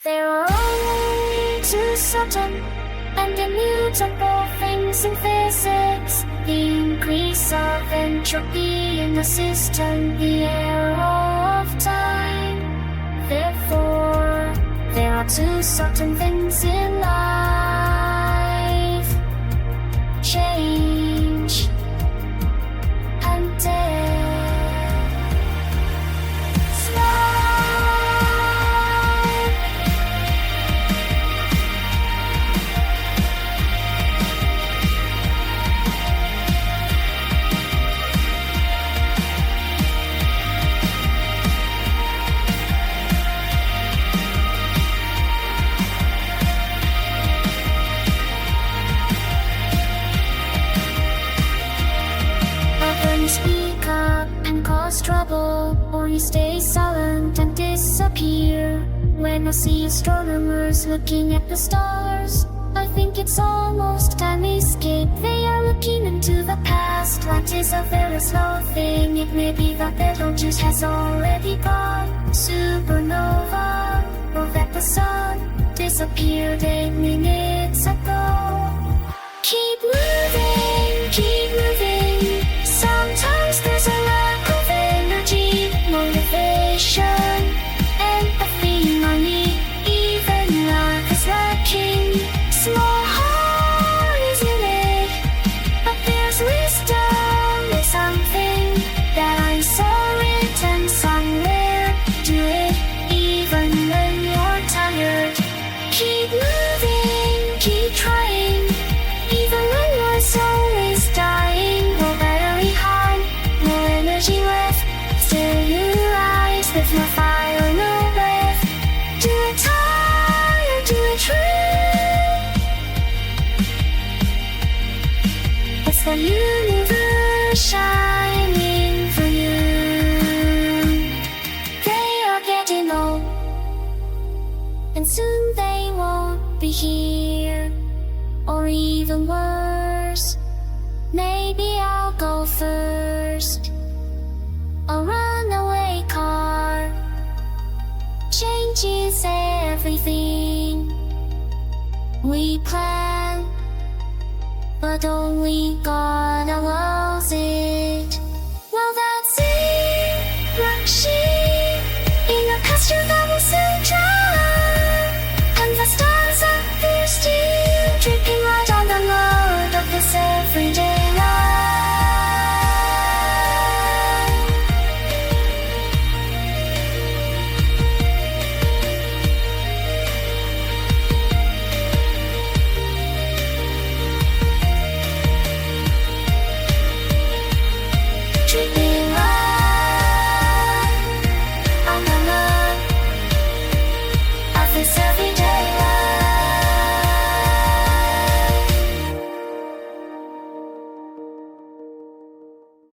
There are only two certain and immutable things in physics: the increase of entropy in the system, the arrow of time. Therefore, there are two certain things in life: change and death. Speak up and cause trouble, or you stay silent and disappear. When I see astronomers looking at the stars, I think it's almost time escape. They are looking into the past. Light is a very slow thing. It may be that Betelgeuse has already gone supernova, or that the sun disappeared 8 minutes ago. Keep moving, keep moving. Sometimes there's a lack of energy, motivation, empathy, money, even luck is lacking. Small heart is in it, but there's wisdom in something that I saw written somewhere. Do it even when you're tired. Keep moving, keep trying, even when your soul is dying. No battery high, no energy left, still you rise with no fire, no breath. Do it tired, do it true. It's the universe shining for you. They are getting old, and soon they won't be here. Or even worse, maybe I'll go first. A runaway car changes everything. We plan, but only God allows it.